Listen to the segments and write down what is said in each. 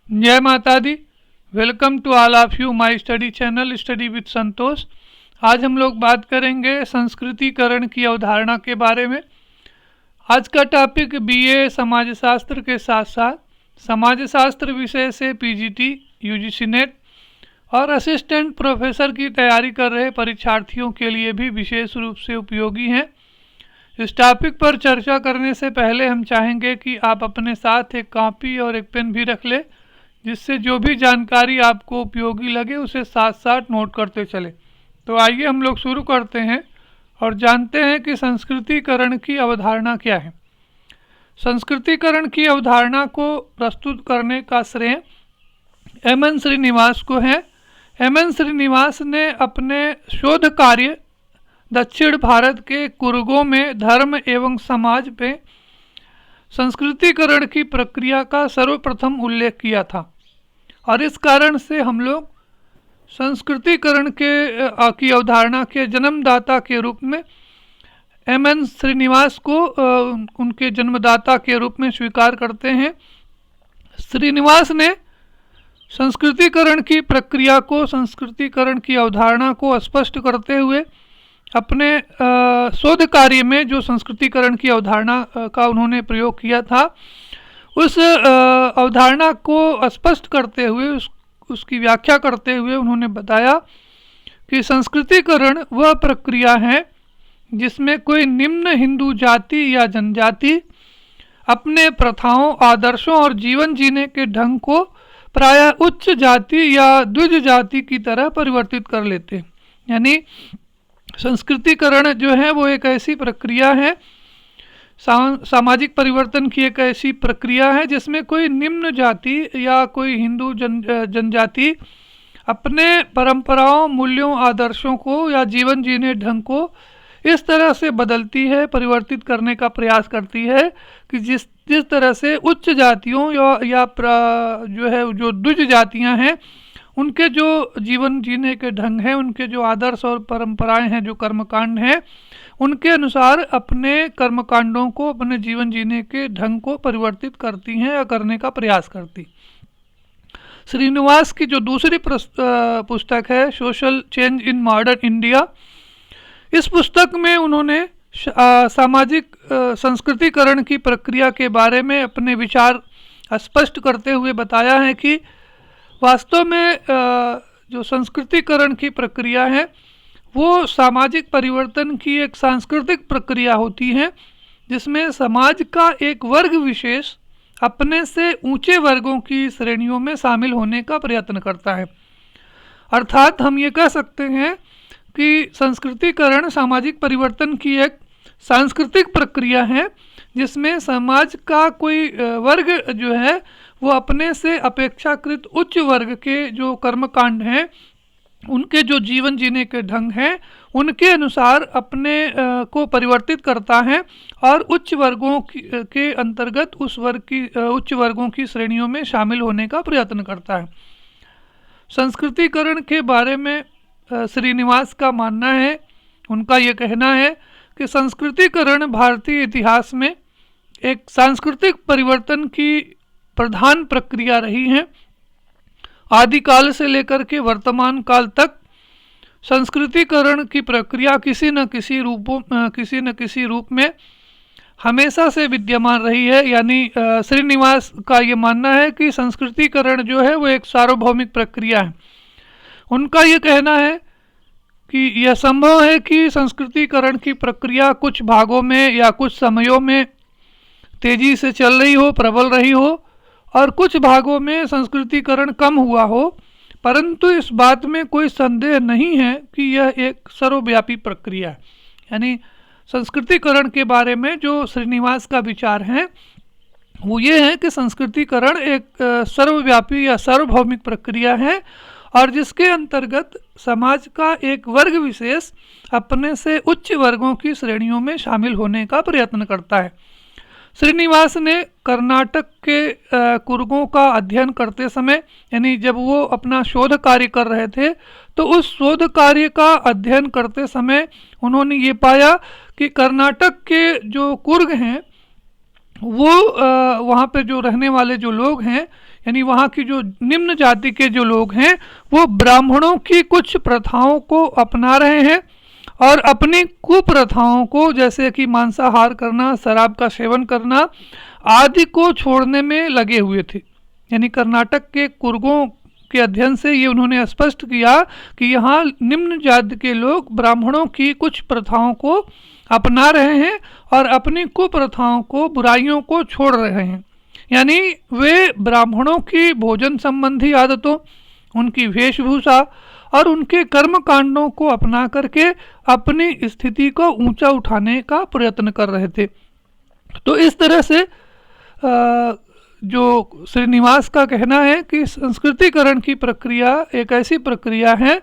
जय माता दी। Welcome to all of you my study channel study with Santosh. आज हम लोग बात करेंगे संस्कृतिकरण की अवधारणा के बारे में। आज का टॉपिक बीए समाजशास्त्र के साथ साथ समाजशास्त्र विषय से पीजीटी, यूजीसी नेट और असिस्टेंट प्रोफेसर की तैयारी कर रहे परीक्षार्थियों के लिए भी विशेष रूप से उपयोगी हैं। इस टॉपिक पर चर्चा करने से पहले हम चाहेंगे कि आप अपने साथ एक कॉपी और एक पेन भी रख लें, जिससे जो भी जानकारी आपको उपयोगी लगे उसे साथ साथ नोट करते चले। तो आइए हम लोग शुरू करते हैं और जानते हैं कि संस्कृतिकरण की अवधारणा क्या है। संस्कृतिकरण की अवधारणा को प्रस्तुत करने का श्रेय एम.एन. श्रीनिवास को है। एम.एन. श्रीनिवास ने अपने शोध कार्य दक्षिण भारत के कुर्गों में धर्म एवं समाज पे संस्कृतिकरण की प्रक्रिया का सर्वप्रथम उल्लेख किया था और इस कारण से हम लोग संस्कृतिकरण की अवधारणा के जन्मदाता के रूप में एम.एन. श्रीनिवास को उनके जन्मदाता के रूप में स्वीकार करते हैं। श्रीनिवास ने संस्कृतिकरण की प्रक्रिया को, संस्कृतिकरण की अवधारणा को स्पष्ट करते हुए अपने शोध कार्य में जो संस्कृतिकरण की अवधारणा का उन्होंने प्रयोग किया था, उस अवधारणा को स्पष्ट करते हुए उसकी व्याख्या करते हुए उन्होंने बताया कि संस्कृतिकरण वह प्रक्रिया है जिसमें कोई निम्न हिंदू जाति या जनजाति अपने प्रथाओं, आदर्शों और जीवन जीने के ढंग को प्रायः उच्च जाति या द्विज जाति की तरह परिवर्तित कर लेते हैं। यानी संस्कृतिकरण जो है वो एक ऐसी प्रक्रिया है, सामाजिक परिवर्तन की एक ऐसी प्रक्रिया है जिसमें कोई निम्न जाति या कोई हिंदू जनजाति अपने परंपराओं, मूल्यों, आदर्शों को या जीवन जीने ढंग को इस तरह से बदलती है, परिवर्तित करने का प्रयास करती है कि जिस तरह से उच्च जातियों या जो द्विज जातियां हैं, उनके जो जीवन जीने के ढंग हैं, उनके जो आदर्श और परंपराएं हैं, जो कर्मकांड हैं, उनके अनुसार अपने कर्मकांडों को, अपने जीवन जीने के ढंग को परिवर्तित करती हैं या करने का प्रयास करती। श्रीनिवास की जो दूसरी पुस्तक है social change in modern India, इस पुस्तक में उन्होंने सामाजिक संस्कृतिकरण की प्रक्रिया के बारे में अपने विचार स्पष्ट करते हुए बताया है कि वास्तव में जो संस्कृतिकरण की प्रक्रिया है वो सामाजिक परिवर्तन की एक सांस्कृतिक प्रक्रिया होती है, जिसमें समाज का एक वर्ग विशेष अपने से ऊंचे वर्गों की श्रेणियों में शामिल होने का प्रयत्न करता है। अर्थात हम ये कह सकते हैं कि संस्कृतिकरण सामाजिक परिवर्तन की एक सांस्कृतिक प्रक्रिया है, जिसमें समाज का कोई वर्ग जो है वो अपने से अपेक्षाकृत उच्च वर्ग के जो कर्मकांड हैं, उनके जो जीवन जीने के ढंग हैं, उनके अनुसार अपने को परिवर्तित करता है और उच्च वर्गों के अंतर्गत उच्च वर्गों की श्रेणियों में शामिल होने का प्रयत्न करता है। संस्कृतिकरण के बारे में श्रीनिवास का मानना है, उनका ये कहना है कि संस्कृतिकरण भारतीय इतिहास में एक सांस्कृतिक परिवर्तन की प्रधान प्रक्रिया रही है। आदिकाल से लेकर के वर्तमान काल तक संस्कृतिकरण की प्रक्रिया किसी न किसी रूप में हमेशा से विद्यमान रही है। यानी श्रीनिवास का ये मानना है कि संस्कृतिकरण जो है वो एक सार्वभौमिक प्रक्रिया है। उनका ये कहना है कि यह संभव है कि संस्कृतिकरण की प्रक्रिया कुछ भागों में या कुछ समयों में तेजी से चल रही हो, प्रबल रही हो, और कुछ भागों में संस्कृतिकरण कम हुआ हो, परंतु इस बात में कोई संदेह नहीं है कि यह एक सर्वव्यापी प्रक्रिया है। यानी संस्कृतिकरण के बारे में जो श्रीनिवास का विचार है वो ये है कि संस्कृतिकरण एक सर्वव्यापी या सार्वभौमिक प्रक्रिया है और जिसके अंतर्गत समाज का एक वर्ग विशेष अपने से उच्च वर्गों की श्रेणियों में शामिल होने का प्रयत्न करता है। श्रीनिवास ने कर्नाटक के कुर्गों का अध्ययन करते समय, यानी जब वो अपना शोध कार्य कर रहे थे, तो उस शोध कार्य का अध्ययन करते समय उन्होंने ये पाया कि कर्नाटक के जो कुर्ग हैं वो वहाँ पे जो रहने वाले जो लोग हैं, यानी वहाँ की जो निम्न जाति के जो लोग हैं, वो ब्राह्मणों की कुछ प्रथाओं को अपना रहे हैं और अपनी कुप्रथाओं को, जैसे कि मांसाहार करना, शराब का सेवन करना आदि को छोड़ने में लगे हुए थे। यानी कर्नाटक के कुर्गों के अध्ययन से ये उन्होंने स्पष्ट किया कि यहाँ निम्न जाति के लोग ब्राह्मणों की कुछ प्रथाओं को अपना रहे हैं और अपनी कुप्रथाओं को, बुराइयों को छोड़ रहे हैं। यानी वे ब्राह्मणों की भोजन संबंधी आदतों, उनकी वेशभूषा और उनके कर्म कांडों को अपना करके अपनी स्थिति को ऊंचा उठाने का प्रयत्न कर रहे थे। तो इस तरह से जो श्रीनिवास का कहना है कि संस्कृतिकरण की प्रक्रिया एक ऐसी प्रक्रिया है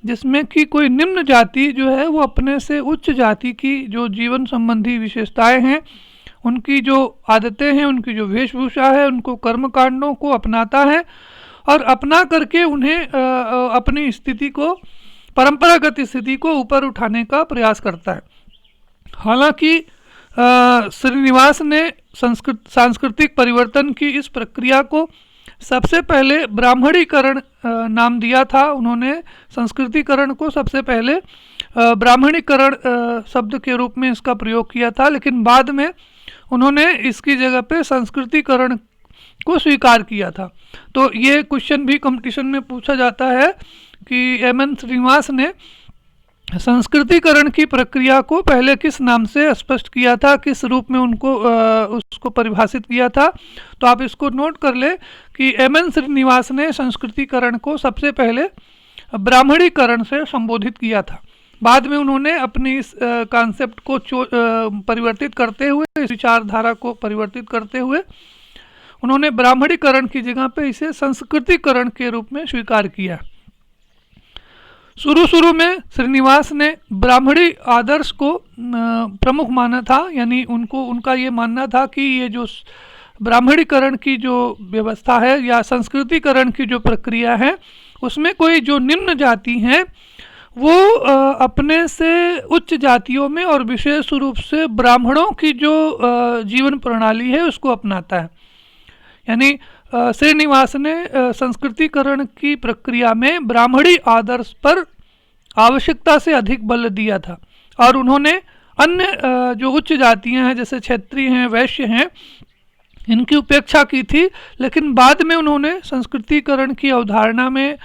जिसमें कि कोई निम्न जाति जो है वो अपने से उच्च जाति की जो जीवन संबंधी विशेषताएं हैं, उनकी जो आदतें हैं, उनकी जो वेशभूषा है, उनको कर्म कांडों को अपनाता है और अपना करके उन्हें अपनी स्थिति को, परंपरागत स्थिति को ऊपर उठाने का प्रयास करता है। हालांकि श्रीनिवास ने सांस्कृतिक परिवर्तन की इस प्रक्रिया को सबसे पहले ब्राह्मणीकरण नाम दिया था। उन्होंने संस्कृतिकरण को सबसे पहले ब्राह्मणीकरण शब्द के रूप में इसका प्रयोग किया था, लेकिन बाद में उन्होंने इसकी जगह पे संस्कृतिकरण को स्वीकार किया था। तो ये क्वेश्चन भी कंपटीशन में पूछा जाता है कि एम.एन. श्रीनिवास ने संस्कृतिकरण की प्रक्रिया को पहले किस नाम से स्पष्ट किया था, किस रूप में उनको उसको परिभाषित किया था। तो आप इसको नोट कर ले कि एम.एन. श्रीनिवास ने संस्कृतिकरण को सबसे पहले ब्राह्मणीकरण से संबोधित किया था। बाद में उन्होंने अपनी इस कॉन्सेप्ट को परिवर्तित करते हुए, इस विचारधारा को परिवर्तित करते हुए उन्होंने ब्राह्मणीकरण की जगह पे इसे संस्कृतिकरण के रूप में स्वीकार किया। शुरू में श्रीनिवास ने ब्राह्मणी आदर्श को प्रमुख माना था, यानी उनका ये मानना था कि ये जो ब्राह्मणीकरण की जो व्यवस्था है या संस्कृतिकरण की जो प्रक्रिया है, उसमें कोई जो निम्न जाति हैं वो अपने से उच्च जातियों में और विशेष रूप से ब्राह्मणों की जो जीवन प्रणाली है उसको अपनाता है। यानी श्रीनिवास ने संस्कृतिकरण की प्रक्रिया में ब्राह्मणी आदर्श पर आवश्यकता से अधिक बल दिया था और उन्होंने अन्य जो उच्च जातियां हैं, जैसे क्षत्रिय हैं, वैश्य हैं, इनकी उपेक्षा की थी। लेकिन बाद में उन्होंने संस्कृतिकरण की अवधारणा में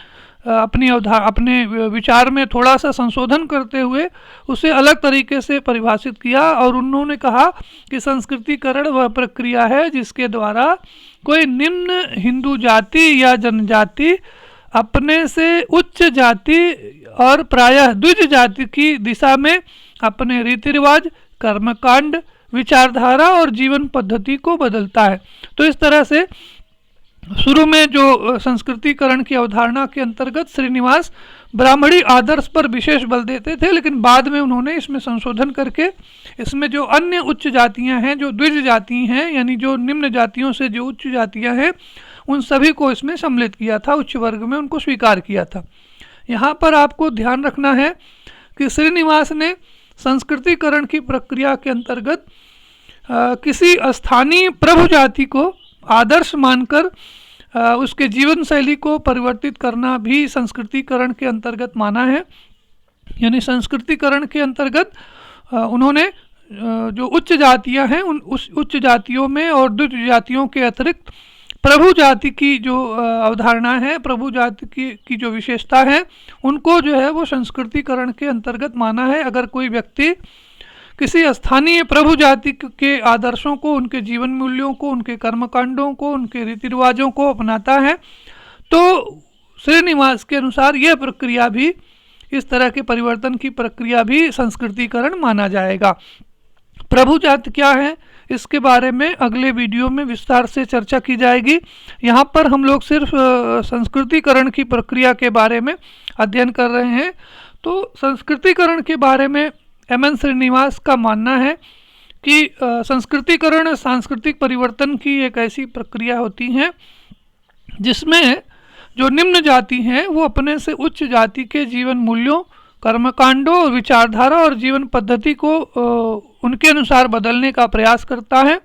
अपने विचार में थोड़ा सा संशोधन करते हुए उसे अलग तरीके से परिभाषित किया और उन्होंने कहा कि संस्कृतिकरण वह प्रक्रिया है जिसके द्वारा कोई निम्न हिंदू जाति या जनजाति अपने से उच्च जाति और प्रायः द्विज जाति की दिशा में अपने रीति रिवाज, कर्मकांड, विचारधारा और जीवन पद्धति को बदलता है। तो इस तरह से शुरू में जो संस्कृतिकरण की अवधारणा के अंतर्गत श्रीनिवास ब्राह्मणी आदर्श पर विशेष बल देते थे, लेकिन बाद में उन्होंने इसमें संशोधन करके इसमें जो अन्य उच्च जातियां हैं, जो द्विज जाति हैं, यानी जो निम्न जातियों से जो उच्च जातियां हैं, उन सभी को इसमें सम्मिलित किया था, उच्च वर्ग में उनको स्वीकार किया था। यहाँ पर आपको ध्यान रखना है कि श्रीनिवास ने संस्कृतिकरण की प्रक्रिया के अंतर्गत किसी स्थानीय प्रभु जाति को आदर्श मानकर उसके जीवन शैली को परिवर्तित करना भी संस्कृतिकरण के अंतर्गत माना है। यानी संस्कृतिकरण के अंतर्गत उन्होंने जो उच्च जातियां हैं उस उच्च जातियों में और द्विज जातियों के अतिरिक्त प्रभु जाति की जो अवधारणा है, प्रभु जाति की जो विशेषता है, उनको जो है वो संस्कृतिकरण के अंतर्गत माना है। अगर कोई व्यक्ति किसी स्थानीय प्रभु जाति के आदर्शों को, उनके जीवन मूल्यों को, उनके कर्मकांडों को, उनके रीति रिवाजों को अपनाता है, तो श्रीनिवास के अनुसार यह प्रक्रिया भी, इस तरह के परिवर्तन की प्रक्रिया भी संस्कृतिकरण माना जाएगा। प्रभु जाति क्या है, इसके बारे में अगले वीडियो में विस्तार से चर्चा की जाएगी। यहाँ पर हम लोग सिर्फ संस्कृतिकरण की प्रक्रिया के बारे में अध्ययन कर रहे हैं। तो संस्कृतिकरण के बारे में एम.एन. श्रीनिवास का मानना है कि संस्कृतिकरण सांस्कृतिक परिवर्तन की एक ऐसी प्रक्रिया होती है जिसमें जो निम्न जाति हैं वो अपने से उच्च जाति के जीवन मूल्यों, कर्मकांडों, विचारधारा और जीवन पद्धति को उनके अनुसार बदलने का प्रयास करता है।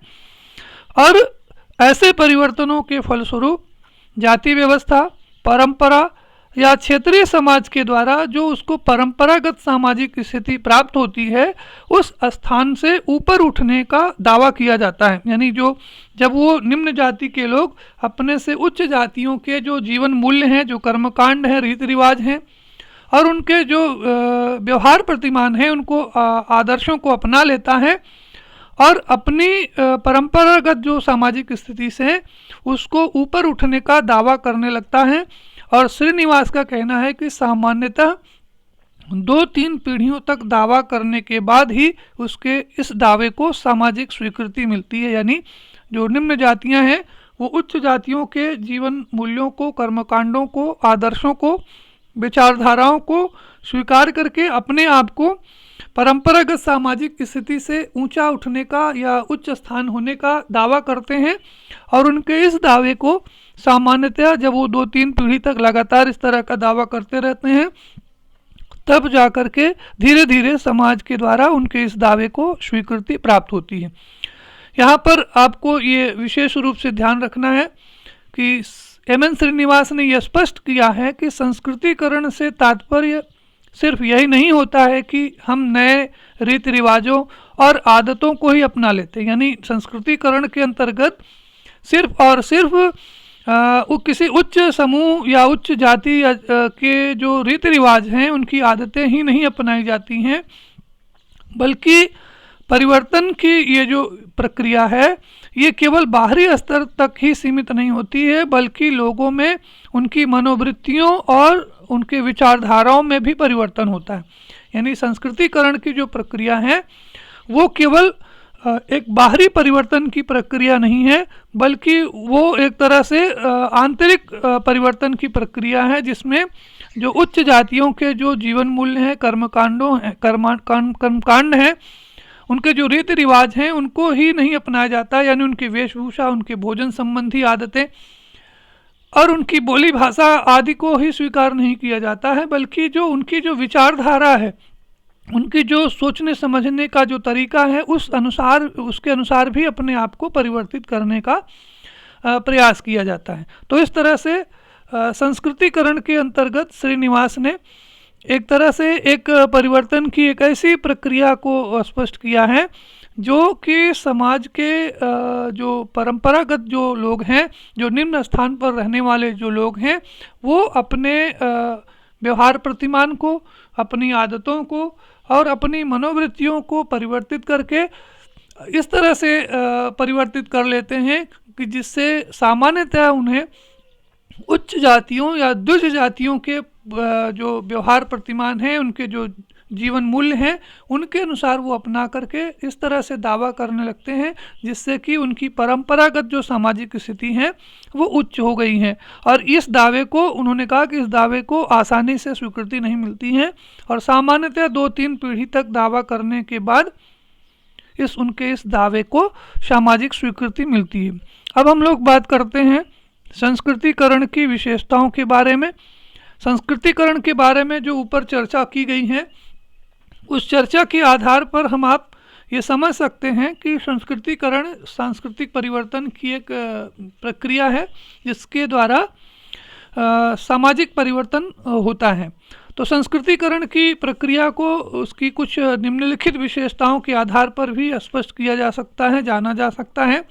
और ऐसे परिवर्तनों के फलस्वरूप जाति व्यवस्था, परंपरा या क्षेत्रीय समाज के द्वारा जो उसको परंपरागत सामाजिक स्थिति प्राप्त होती है, उस स्थान से ऊपर उठने का दावा किया जाता है। यानी जब वो निम्न जाति के लोग अपने से उच्च जातियों के जो जीवन मूल्य हैं, जो कर्मकांड हैं, रीति रिवाज हैं और उनके जो व्यवहार प्रतिमान हैं, उनको आदर्शों को अपना लेता है और अपनी परंपरागत जो सामाजिक स्थिति से उसको ऊपर उठने का दावा करने लगता है। और श्रीनिवास का कहना है कि सामान्यतः 2-3 पीढ़ियों तक दावा करने के बाद ही उसके इस दावे को सामाजिक स्वीकृति मिलती है। यानी जो निम्न जातियां हैं वो उच्च जातियों के जीवन मूल्यों को, कर्मकांडों को, आदर्शों को, विचारधाराओं को स्वीकार करके अपने आप को परंपरागत सामाजिक स्थिति से ऊंचा उठने का या उच्च स्थान होने का दावा करते हैं। और उनके इस दावे को सामान्यतः जब वो 2-3 पीढ़ी तक लगातार इस तरह का दावा करते रहते हैं, तब जाकर के धीरे धीरे समाज के द्वारा उनके इस दावे को स्वीकृति प्राप्त होती है। यहाँ पर आपको ये विशेष रूप से ध्यान रखना है कि एम.एन. श्रीनिवास ने यह स्पष्ट किया है कि संस्कृतिकरण से तात्पर्य सिर्फ यही नहीं होता है कि हम नए रीति रिवाजों और आदतों को ही अपना लेते हैं। यानी संस्कृतिकरण के अंतर्गत सिर्फ और सिर्फ किसी उच्च समूह या उच्च जाति के जो रीति रिवाज हैं उनकी आदतें ही नहीं अपनाई जाती हैं, बल्कि परिवर्तन की ये जो प्रक्रिया है ये केवल बाहरी स्तर तक ही सीमित नहीं होती है, बल्कि लोगों में उनकी मनोवृत्तियों और उनके विचारधाराओं में भी परिवर्तन होता है। यानी संस्कृतिकरण की जो प्रक्रिया है वो केवल एक बाहरी परिवर्तन की प्रक्रिया नहीं है, बल्कि वो एक तरह से आंतरिक परिवर्तन की प्रक्रिया है, जिसमें जो उच्च जातियों के जो जीवन मूल्य हैं, कर्मकांड हैं, उनके जो रीति रिवाज हैं उनको ही नहीं अपनाया जाता। यानी उनकी वेशभूषा, उनके भोजन संबंधी आदतें और उनकी बोली भाषा आदि को ही स्वीकार नहीं किया जाता है, बल्कि जो उनकी जो विचारधारा है, उनकी जो सोचने समझने का जो तरीका है उसके अनुसार भी अपने आप को परिवर्तित करने का प्रयास किया जाता है। तो इस तरह से संस्कृतिकरण के अंतर्गत श्रीनिवास ने एक तरह से एक परिवर्तन की एक ऐसी प्रक्रिया को स्पष्ट किया है जो कि समाज के जो परंपरागत जो लोग हैं, जो निम्न स्थान पर रहने वाले जो लोग हैं, वो अपने व्यवहार प्रतिमान को, अपनी आदतों को और अपनी मनोवृत्तियों को परिवर्तित करके इस तरह से परिवर्तित कर लेते हैं कि जिससे सामान्यतः उन्हें उच्च जातियों या द्विज जातियों के जो व्यवहार प्रतिमान हैं, उनके जो जीवन मूल्य हैं, उनके अनुसार वो अपना करके इस तरह से दावा करने लगते हैं जिससे कि उनकी परंपरागत जो सामाजिक स्थिति है वो उच्च हो गई है। और इस दावे को उन्होंने कहा कि इस दावे को आसानी से स्वीकृति नहीं मिलती है और सामान्यतः 2-3 पीढ़ी तक दावा करने के बाद उनके इस दावे को सामाजिक स्वीकृति मिलती है। अब हम लोग बात करते हैं संस्कृतिकरण की विशेषताओं के बारे में। संस्कृतिकरण के बारे में जो ऊपर चर्चा की गई है, उस चर्चा के आधार पर हम आप ये समझ सकते हैं कि संस्कृतिकरण सांस्कृतिक परिवर्तन की एक प्रक्रिया है जिसके द्वारा सामाजिक परिवर्तन होता है। तो संस्कृतिकरण की प्रक्रिया को उसकी कुछ निम्नलिखित विशेषताओं के आधार पर भी स्पष्ट किया जा सकता है, जाना जा सकता है।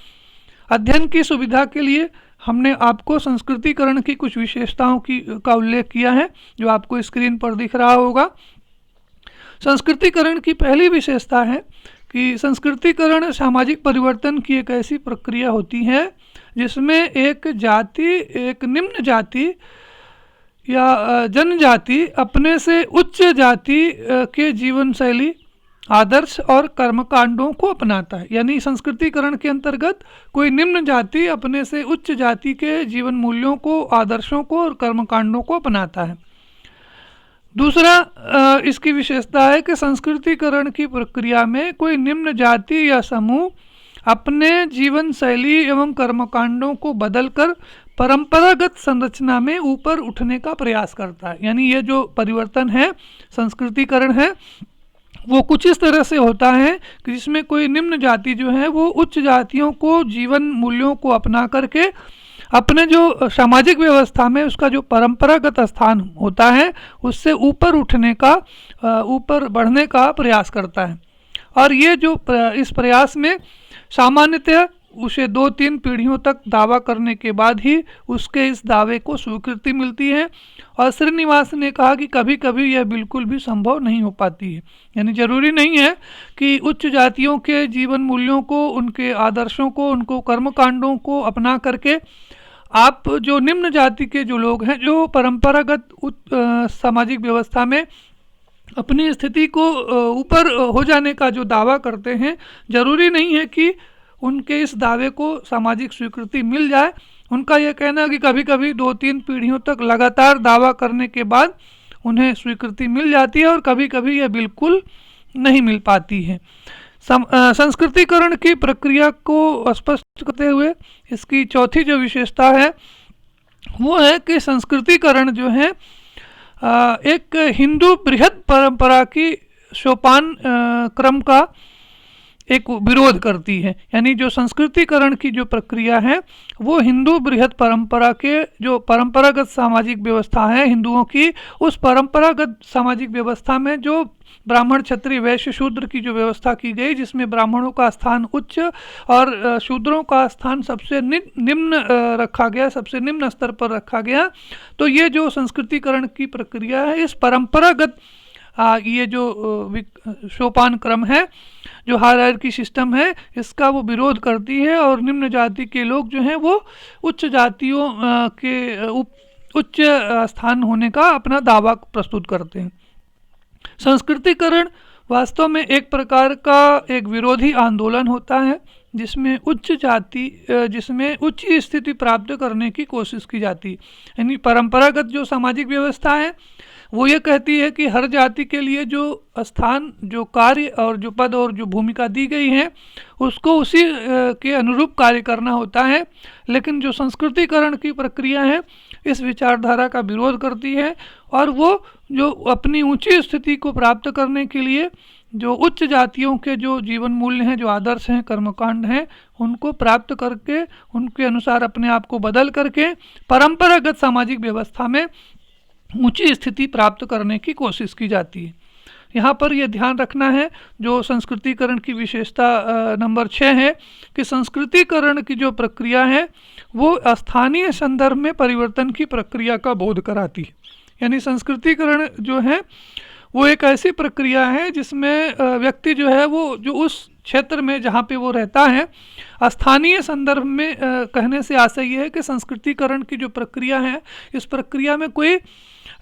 अध्ययन की सुविधा के लिए हमने आपको संस्कृतिकरण की कुछ विशेषताओं का उल्लेख किया है जो आपको स्क्रीन पर दिख रहा होगा। संस्कृतिकरण की पहली विशेषता है कि संस्कृतिकरण सामाजिक परिवर्तन की एक ऐसी प्रक्रिया होती है जिसमें एक जाति, एक निम्न जाति या जनजाति अपने से उच्च जाति के जीवन शैली, आदर्श और कर्मकांडों को अपनाता है। यानी संस्कृतिकरण के अंतर्गत कोई निम्न जाति अपने से उच्च जाति के जीवन मूल्यों को, आदर्शों को और कर्मकांडों को अपनाता है। दूसरा इसकी विशेषता है कि संस्कृतिकरण की प्रक्रिया में कोई निम्न जाति या समूह अपने जीवन शैली एवं कर्मकांडों को बदलकर परंपरागत संरचना में ऊपर उठने का प्रयास करता है। यानी ये जो परिवर्तन है, संस्कृतिकरण है, वो कुछ इस तरह से होता है कि जिसमें कोई निम्न जाति जो है वो उच्च जातियों को जीवन मूल्यों को अपना करके अपने जो सामाजिक व्यवस्था में उसका जो परंपरागत स्थान होता है उससे ऊपर उठने का, ऊपर बढ़ने का प्रयास करता है। और ये जो इस प्रयास में सामान्यतः उसे 2-3 पीढ़ियों तक दावा करने के बाद ही उसके इस दावे को स्वीकृति मिलती है। और श्रीनिवास ने कहा कि कभी कभी यह बिल्कुल भी संभव नहीं हो पाती है, यानी जरूरी नहीं है कि उच्च जातियों के जीवन मूल्यों को, उनके आदर्शों को, उनको कर्मकांडों को अपना करके आप जो निम्न जाति के जो लोग हैं, जो परंपरागत सामाजिक व्यवस्था में अपनी स्थिति को ऊपर हो जाने का जो दावा करते हैं, जरूरी नहीं है कि उनके इस दावे को सामाजिक स्वीकृति मिल जाए। उनका यह कहना है कि कभी कभी 2-3 पीढ़ियों तक लगातार दावा करने के बाद उन्हें स्वीकृति मिल जाती है और कभी कभी यह बिल्कुल नहीं मिल पाती है। संस्कृतिकरण की प्रक्रिया को स्पष्ट करते हुए इसकी चौथी जो विशेषता है वो है कि संस्कृतिकरण जो है एक हिंदू बृहद परंपरा की सोपान क्रम का एक विरोध करती है। यानी जो संस्कृतिकरण की जो प्रक्रिया है वो हिंदू बृहद परंपरा के जो परंपरागत सामाजिक व्यवस्था है हिंदुओं की, उस परंपरागत सामाजिक व्यवस्था में जो ब्राह्मण क्षत्रिय वैश्य शूद्र की जो व्यवस्था की गई, जिसमें ब्राह्मणों का स्थान उच्च और शूद्रों का स्थान सबसे निम्न रखा गया, सबसे निम्न स्तर पर रखा गया। तो ये जो संस्कृतिकरण की प्रक्रिया है, इस परंपरागत ये जो सोपान क्रम है, जो हायरार्की सिस्टम है, इसका वो विरोध करती है और निम्न जाति के लोग जो हैं वो उच्च जातियों के उच्च स्थान होने का अपना दावा प्रस्तुत करते हैं। संस्कृतिकरण वास्तव में एक प्रकार का एक विरोधी आंदोलन होता है जिसमें उच्च जाति, जिसमें उच्च स्थिति प्राप्त करने की कोशिश की जाती है। यानी परंपरागत जो सामाजिक व्यवस्था है वो ये कहती है कि हर जाति के लिए जो स्थान, जो कार्य और जो पद और जो भूमिका दी गई है उसको उसी के अनुरूप कार्य करना होता है। लेकिन जो संस्कृतिकरण की प्रक्रिया है इस विचारधारा का विरोध करती है और वो जो अपनी ऊंची स्थिति को प्राप्त करने के लिए जो उच्च जातियों के जो जीवन मूल्य हैं, जो आदर्श हैं, कर्मकांड हैं, उनको प्राप्त करके उनके अनुसार अपने आप को बदल करके परंपरागत सामाजिक व्यवस्था में ऊंची स्थिति प्राप्त करने की कोशिश की जाती है। यहाँ पर यह ध्यान रखना है, जो संस्कृतिकरण की विशेषता नंबर 6 है कि संस्कृतिकरण की जो प्रक्रिया है वो स्थानीय संदर्भ में परिवर्तन की प्रक्रिया का बोध कराती है। यानी संस्कृतिकरण जो है वो एक ऐसी प्रक्रिया है जिसमें व्यक्ति जो है वो जो उस क्षेत्र में जहाँ पे वो रहता है, स्थानीय संदर्भ में कहने से आशय ये है कि संस्कृतिकरण की जो प्रक्रिया है, इस प्रक्रिया में कोई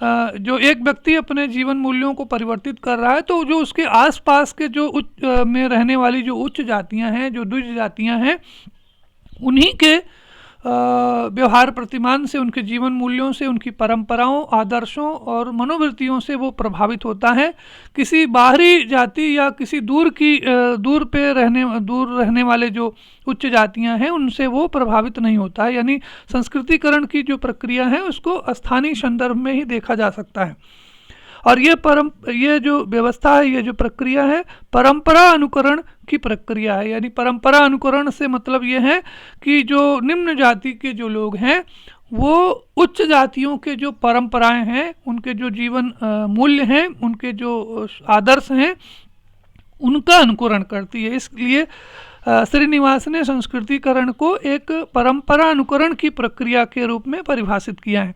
जो एक व्यक्ति अपने जीवन मूल्यों को परिवर्तित कर रहा है, तो जो उसके आसपास के जो उच्च में रहने वाली जो उच्च जातियां हैं, जो द्विज जातियां हैं, उन्हीं के व्यवहार प्रतिमान से, उनके जीवन मूल्यों से, उनकी परंपराओं, आदर्शों और मनोवृत्तियों से वो प्रभावित होता है। किसी बाहरी जाति या किसी दूर रहने वाले जो उच्च जातियां हैं उनसे वो प्रभावित नहीं होता है। यानी संस्कृतिकरण की जो प्रक्रिया है उसको स्थानीय संदर्भ में ही देखा जा सकता है। और ये जो व्यवस्था है, ये जो प्रक्रिया है, परंपरा अनुकरण की प्रक्रिया है। यानी परंपरा अनुकरण से मतलब ये है कि जो निम्न जाति के जो लोग हैं वो उच्च जातियों के जो परंपराएं हैं, उनके जो जीवन मूल्य हैं, उनके जो आदर्श हैं, उनका अनुकरण करती है। इसलिए श्रीनिवास ने संस्कृतिकरण को एक परंपरा अनुकरण की प्रक्रिया के रूप में परिभाषित किया है।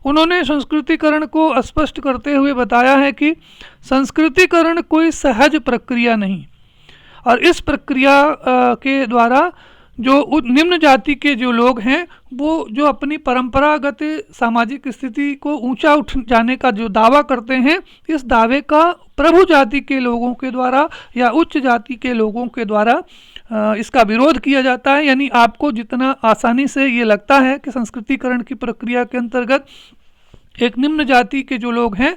उन्होंने संस्कृतिकरण को स्पष्ट करते हुए बताया है कि संस्कृतिकरण कोई सहज प्रक्रिया नहीं, और इस प्रक्रिया के द्वारा जो निम्न जाति के जो लोग हैं वो जो अपनी परंपरागत सामाजिक स्थिति को ऊंचा उठ जाने का जो दावा करते हैं, इस दावे का प्रभु जाति के लोगों के द्वारा या उच्च जाति के लोगों के द्वारा इसका विरोध किया जाता है। यानी आपको जितना आसानी से ये लगता है कि संस्कृतिकरण की प्रक्रिया के अंतर्गत एक निम्न जाति के जो लोग हैं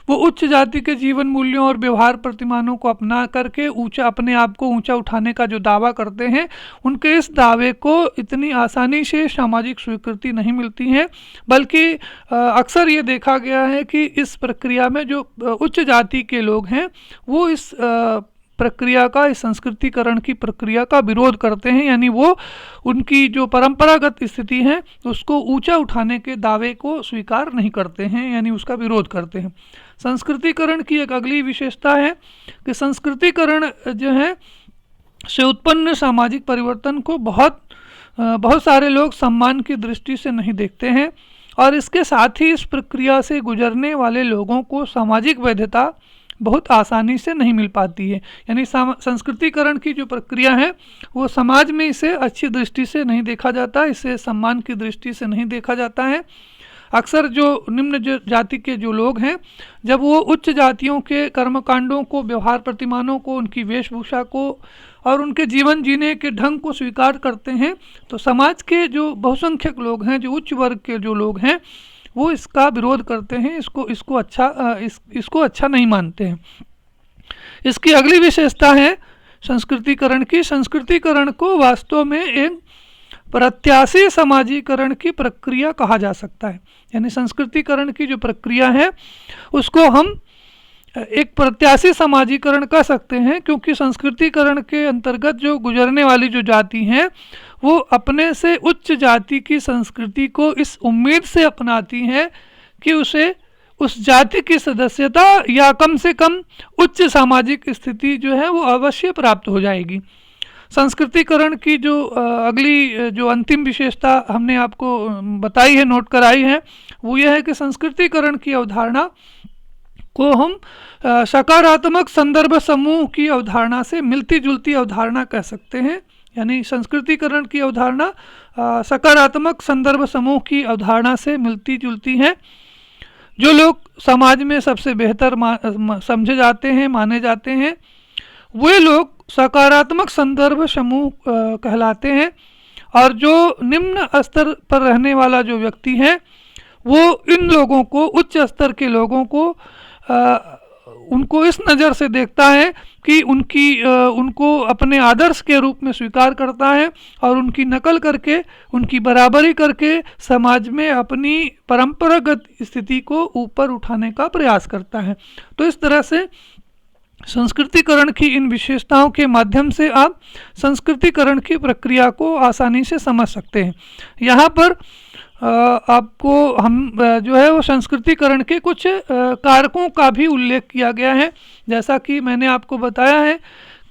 वो उच्च जाति के जीवन मूल्यों और व्यवहार प्रतिमानों को अपना करके अपने आप को ऊंचा उठाने का जो दावा करते हैं, उनके इस दावे को इतनी आसानी से सामाजिक स्वीकृति नहीं मिलती है, बल्कि अक्सर ये देखा गया है कि इस प्रक्रिया में जो उच्च जाति के लोग हैं वो इस प्रक्रिया का, इस संस्कृतिकरण की प्रक्रिया का विरोध करते हैं, यानी वो उनकी जो परंपरागत स्थिति है उसको ऊंचा उठाने के दावे को स्वीकार नहीं करते हैं, यानी उसका विरोध करते हैं। संस्कृतिकरण की एक अगली विशेषता है कि संस्कृतिकरण जो है से उत्पन्न सामाजिक परिवर्तन को बहुत सारे लोग सम्मान की दृष्टि से नहीं देखते हैं, और इसके साथ ही इस प्रक्रिया से गुजरने वाले लोगों को सामाजिक वैधता बहुत आसानी से नहीं मिल पाती है। यानी संस्कृतिकरण की जो प्रक्रिया है वो समाज में इसे अच्छी दृष्टि से नहीं देखा जाता, इसे सम्मान की दृष्टि से नहीं देखा जाता है। अक्सर जो निम्न जाति के जो लोग हैं, जब वो उच्च जातियों के कर्मकांडों को, व्यवहार प्रतिमानों को, उनकी वेशभूषा को और उनके जीवन जीने के ढंग को स्वीकार करते हैं, तो समाज के जो बहुसंख्यक लोग हैं, जो उच्च वर्ग के जो लोग हैं, वो इसका विरोध करते हैं, इसको अच्छा नहीं मानते हैं। इसकी अगली विशेषता है संस्कृतिकरण की। संस्कृतिकरण को वास्तव में एक प्रत्याशी समाजीकरण की प्रक्रिया कहा जा सकता है। यानी संस्कृतिकरण की जो प्रक्रिया है उसको हम एक प्रत्याशी समाजीकरण कह सकते हैं, क्योंकि संस्कृतिकरण के अंतर्गत जो गुजरने वाली जो जाति हैं वो अपने से उच्च जाति की संस्कृति को इस उम्मीद से अपनाती हैं कि उसे उस जाति की सदस्यता या कम से कम उच्च सामाजिक स्थिति जो है वो अवश्य प्राप्त हो जाएगी। संस्कृतिकरण की जो अगली जो अंतिम विशेषता हमने आपको बताई है, नोट कराई है, वो ये है कि संस्कृतिकरण की अवधारणा को हम सकारात्मक संदर्भ समूह की अवधारणा से मिलती जुलती अवधारणा कह सकते हैं। यानी संस्कृतिकरण की अवधारणा सकारात्मक संदर्भ समूह की अवधारणा से मिलती जुलती है। जो लोग समाज में सबसे बेहतर समझे जाते हैं, माने जाते हैं, वे लोग सकारात्मक संदर्भ समूह कहलाते हैं, और जो निम्न स्तर पर रहने वाला जो व्यक्ति है वो इन लोगों को, उच्च स्तर के लोगों को उनको इस नज़र से देखता है कि उनको अपने आदर्श के रूप में स्वीकार करता है और उनकी नकल करके, उनकी बराबरी करके समाज में अपनी परंपरागत स्थिति को ऊपर उठाने का प्रयास करता है। तो इस तरह से संस्कृतिकरण की इन विशेषताओं के माध्यम से आप संस्कृतिकरण की प्रक्रिया को आसानी से समझ सकते हैं। यहाँ पर आपको हम जो है वो संस्कृतिकरण के कुछ कारकों का भी उल्लेख किया गया है। जैसा कि मैंने आपको बताया है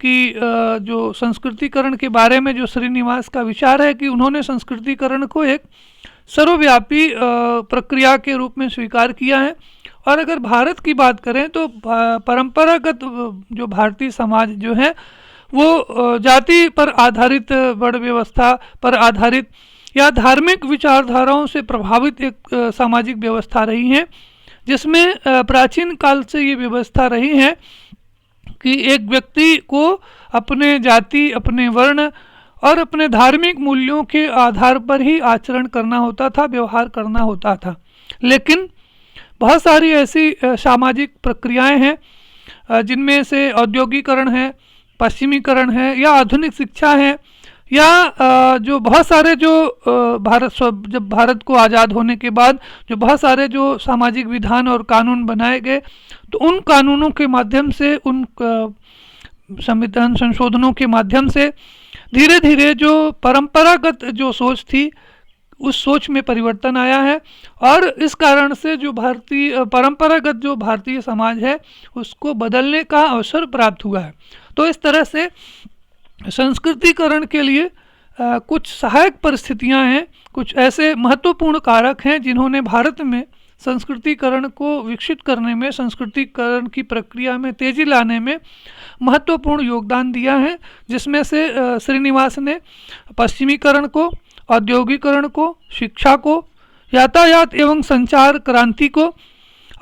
कि जो संस्कृतिकरण के बारे में जो श्रीनिवास का विचार है कि उन्होंने संस्कृतिकरण को एक सर्वव्यापी प्रक्रिया के रूप में स्वीकार किया है। और अगर भारत की बात करें तो परंपरागत जो भारतीय समाज जो है वो जाति पर आधारित, वर्ण व्यवस्था पर आधारित या धार्मिक विचारधाराओं से प्रभावित एक सामाजिक व्यवस्था रही है, जिसमें प्राचीन काल से ये व्यवस्था रही है कि एक व्यक्ति को अपने जाति, अपने वर्ण और अपने धार्मिक मूल्यों के आधार पर ही आचरण करना होता था, व्यवहार करना होता था। लेकिन बहुत सारी ऐसी सामाजिक प्रक्रियाएं हैं जिनमें से औद्योगिकरण है, पश्चिमीकरण है, या आधुनिक शिक्षा है, या जो बहुत सारे जो जब भारत को आज़ाद होने के बाद जो बहुत सारे जो सामाजिक विधान और कानून बनाए गए, तो उन कानूनों के माध्यम से, उन संविधान संशोधनों के माध्यम से धीरे धीरे जो परंपरागत जो सोच थी उस सोच में परिवर्तन आया है, और इस कारण से जो परंपरागत जो भारतीय समाज है उसको बदलने का अवसर प्राप्त हुआ है। तो इस तरह से संस्कृतिकरण के लिए कुछ सहायक परिस्थितियां हैं, कुछ ऐसे महत्वपूर्ण कारक हैं जिन्होंने भारत में संस्कृतिकरण को विकसित करने में, संस्कृतिकरण की प्रक्रिया में तेजी लाने में महत्वपूर्ण योगदान दिया है, जिसमें से श्रीनिवास ने पश्चिमीकरण को, औद्योगिकरण को, शिक्षा को, यातायात एवं संचार क्रांति को,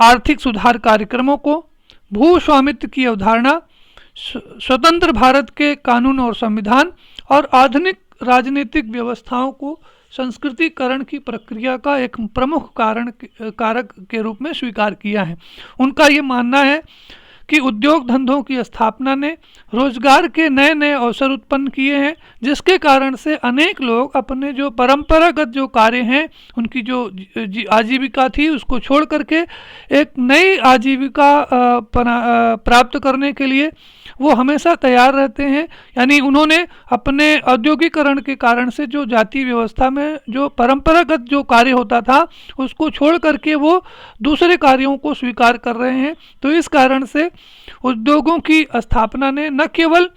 आर्थिक सुधार कार्यक्रमों को, भू स्वामित्व की अवधारणा, स्वतंत्र भारत के कानून और संविधान और आधुनिक राजनीतिक व्यवस्थाओं को संस्कृतिकरण की प्रक्रिया का एक प्रमुख कारक के रूप में स्वीकार किया है। उनका ये मानना है कि उद्योग धंधों की स्थापना ने रोजगार के नए नए अवसर उत्पन्न किए हैं, जिसके कारण से अनेक लोग अपने जो परंपरागत जो कार्य हैं, उनकी जो आजीविका थी उसको छोड़ करके एक नई आजीविका प्राप्त करने के लिए वो हमेशा तैयार रहते हैं। यानी उन्होंने अपने औद्योगिकरण के कारण से जो जाति व्यवस्था में जो परंपरागत जो कार्य होता था उसको छोड़ करके वो दूसरे कार्यों को स्वीकार कर रहे हैं। तो इस कारण से उद्योगों की स्थापना ने न केवल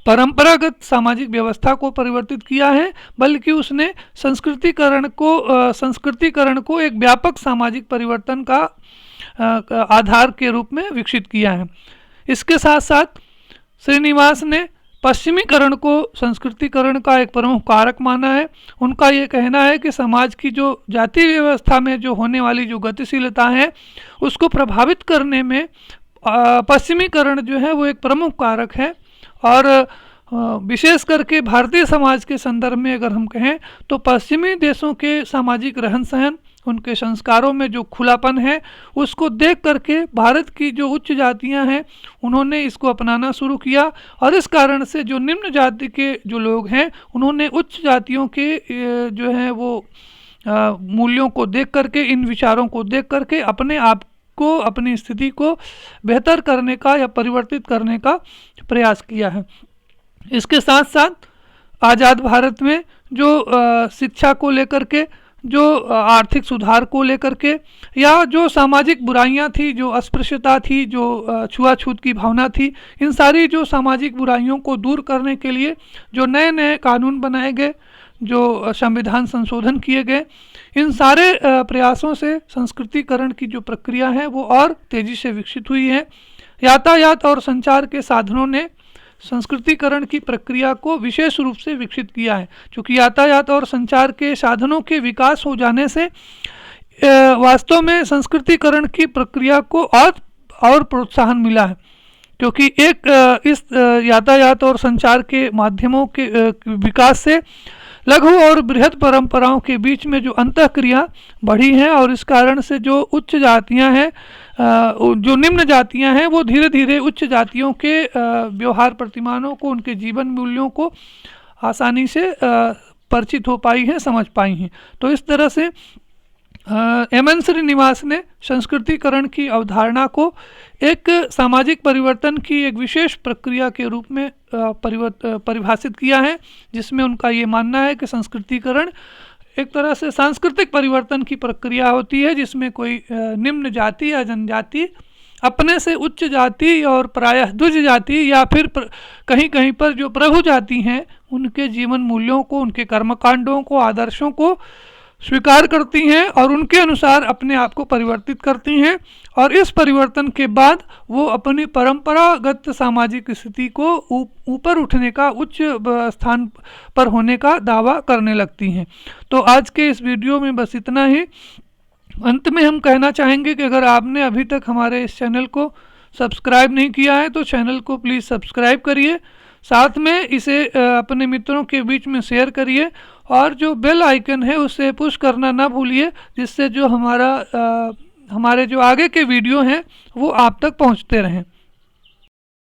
परंपरागत सामाजिक व्यवस्था को परिवर्तित किया है, बल्कि उसने संस्कृतिकरण को एक व्यापक सामाजिक परिवर्तन का आधार के रूप में विकसित किया है। इसके साथ साथ श्रीनिवास ने पश्चिमीकरण को संस्कृतिकरण का एक प्रमुख कारक माना है। उनका ये कहना है कि समाज की जो जाति व्यवस्था में जो होने वाली जो गतिशीलता है उसको प्रभावित करने में पश्चिमीकरण जो है वो एक प्रमुख कारक है। और विशेष करके भारतीय समाज के संदर्भ में अगर हम कहें तो पश्चिमी देशों के सामाजिक रहन सहन, उनके संस्कारों में जो खुलापन है उसको देख करके भारत की जो उच्च जातियां हैं उन्होंने इसको अपनाना शुरू किया। और इस कारण से जो निम्न जाति के जो लोग हैं उन्होंने उच्च जातियों के जो है वो मूल्यों को देख करके, इन विचारों को देख करके अपने आप को, अपनी स्थिति को बेहतर करने का या परिवर्तित करने का प्रयास किया है। इसके साथ साथ आज़ाद भारत में जो शिक्षा को लेकर के, जो आर्थिक सुधार को लेकर के, या जो सामाजिक बुराइयां थी, जो अस्पृश्यता थी, जो छुआछूत की भावना थी, इन सारी जो सामाजिक बुराइयों को दूर करने के लिए जो नए नए कानून बनाए गए, जो संविधान संशोधन किए गए, इन सारे प्रयासों से संस्कृतिकरण की जो प्रक्रिया है वो और तेज़ी से विकसित हुई है। यातायात और संचार के साधनों ने संस्कृतिकरण की प्रक्रिया को विशेष रूप से विकसित किया है, क्योंकि यातायात और संचार के साधनों के विकास हो जाने से वास्तव में संस्कृतिकरण की प्रक्रिया को और प्रोत्साहन मिला है। क्योंकि इस यातायात और संचार के माध्यमों के विकास से लघु और बृहद परंपराओं के बीच में जो अंतःक्रिया बढ़ी है, और इस कारण से जो उच्च जातियां हैं, जो निम्न जातियां हैं, वो धीरे धीरे उच्च जातियों के व्यवहार प्रतिमानों को, उनके जीवन मूल्यों को आसानी से परिचित हो पाई हैं, समझ पाई हैं। तो इस तरह से एम.एन. श्रीनिवास ने संस्कृतिकरण की अवधारणा को एक सामाजिक परिवर्तन की एक विशेष प्रक्रिया के रूप में परिभाषित किया है, जिसमें उनका ये मानना है कि संस्कृतिकरण एक तरह से सांस्कृतिक परिवर्तन की प्रक्रिया होती है, जिसमें कोई निम्न जाति या जनजाति अपने से उच्च जाति और प्रायः द्विज जाति या फिर कहीं कहीं पर जो प्रभु जाति हैं उनके जीवन मूल्यों को, उनके कर्मकांडों को, आदर्शों को स्वीकार करती हैं और उनके अनुसार अपने आप को परिवर्तित करती हैं। और इस परिवर्तन के बाद वो अपनी परंपरागत सामाजिक स्थिति को ऊपर उठने का, उच्च स्थान पर होने का दावा करने लगती हैं। तो आज के इस वीडियो में बस इतना ही। अंत में हम कहना चाहेंगे कि अगर आपने अभी तक हमारे इस चैनल को सब्सक्राइब नहीं किया है तो चैनल को प्लीज़ सब्सक्राइब करिए, साथ में इसे अपने मित्रों के बीच में शेयर करिए और जो बेल आइकन है उसे पुश करना ना भूलिए, जिससे जो हमारे जो आगे के वीडियो हैं वो आप तक पहुंचते रहें।